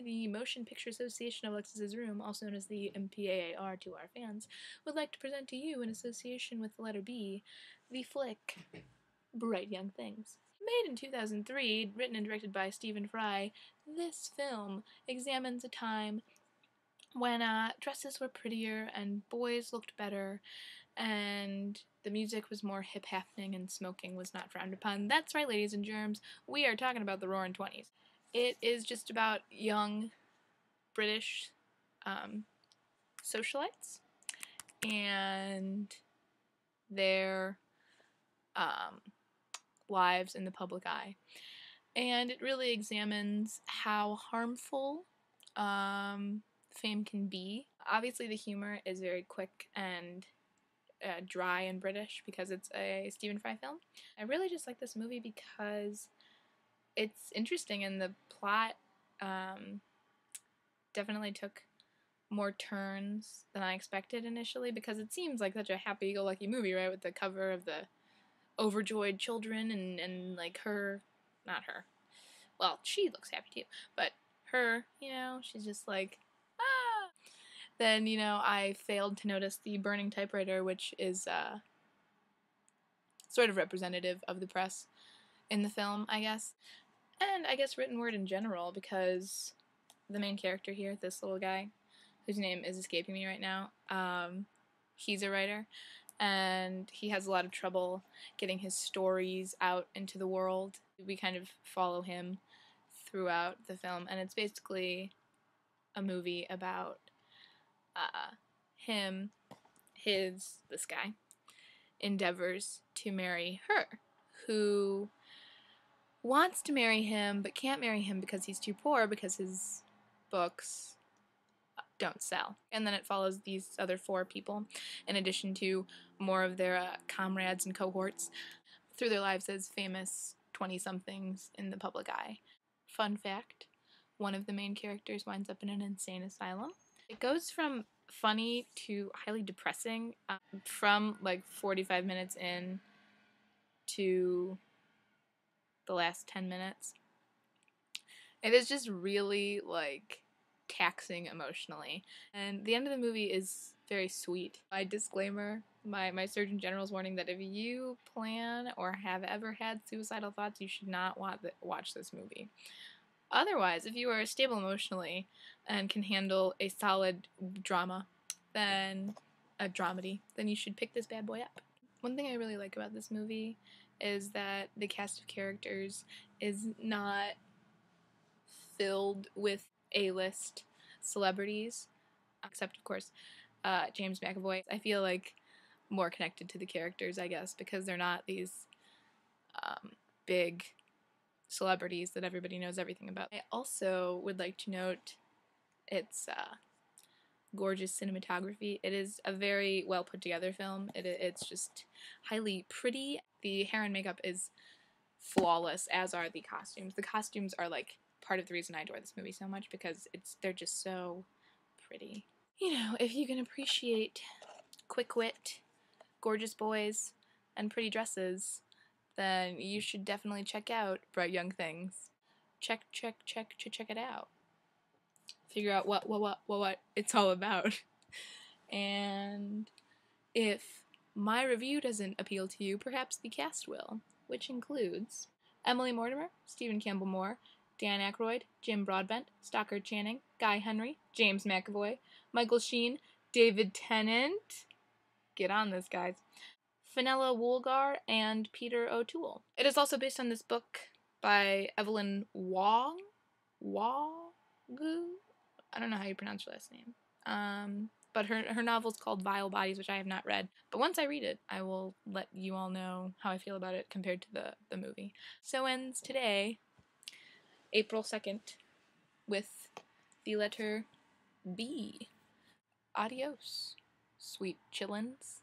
the Motion Picture Association of Alexis's Room, also known as the MPAAR to our fans, would like to present to you, in association with the letter B, the flick Bright Young Things. Made in 2003, written and directed by Stephen Fry, this film examines a time when dresses were prettier and boys looked better and the music was more hip-happening and smoking was not frowned upon. That's right, ladies and germs, we are talking about the Roaring Twenties. It is just about young British socialites and their lives in the public eye. And it really examines how harmful fame can be. Obviously the humor is very quick and dry and British because it's a Stephen Fry film. I really just like this movie because it's interesting and the plot definitely took more turns than I expected initially, because it seems like such a happy-go-lucky movie, right, with the cover of the overjoyed children and like her, not her, well, she looks happy too, but her, you know, she's just like, ah! Then, you know, I failed to notice the burning typewriter, which is sort of representative of the press in the film, I guess. And I guess written word in general, because the main character here, this little guy, whose name is escaping me right now, he's a writer, and he has a lot of trouble getting his stories out into the world. We kind of follow him throughout the film, and it's basically a movie about this guy, endeavors to marry her, who wants to marry him but can't marry him because he's too poor, because his books don't sell. And then it follows these other 4 people, in addition to more of their comrades and cohorts, through their lives as famous 20-somethings in the public eye. Fun fact, one of the main characters winds up in an insane asylum. It goes from funny to highly depressing from like 45 minutes in to the last 10 minutes. It is just really like taxing emotionally, and the end of the movie is very sweet. My disclaimer, my Surgeon General's warning that if you plan or have ever had suicidal thoughts, you should not watch this movie. Otherwise, if you are stable emotionally and can handle a solid drama, then a dramedy, then you should pick this bad boy up. One thing I really like about this movie is that the cast of characters is not filled with A-list celebrities, except of course James McAvoy. I feel like more connected to the characters, I guess, because they're not these big celebrities that everybody knows everything about. I also would like to note its gorgeous cinematography. It is a very well put together film. It's just highly pretty. The hair and makeup is flawless, as are the costumes. The costumes are like part of the reason I adore this movie so much, because they're just so pretty. You know, if you can appreciate quick wit, gorgeous boys, and pretty dresses, then you should definitely check out Bright Young Things. Check it out. Figure out what it's all about. And if my review doesn't appeal to you, perhaps the cast will, which includes Emily Mortimer, Stephen Campbell Moore, Dan Aykroyd, Jim Broadbent, Stockard Channing, Guy Henry, James McAvoy, Michael Sheen, David Tennant, get on this, guys, Fenella Woolgar, and Peter O'Toole. It is also based on this book by Evelyn Waugh? I don't know how you pronounce her last name. But her novel's called Vile Bodies, which I have not read. But once I read it, I will let you all know how I feel about it compared to the movie. So ends today, April 2nd, with the letter B. Adios, sweet chillins.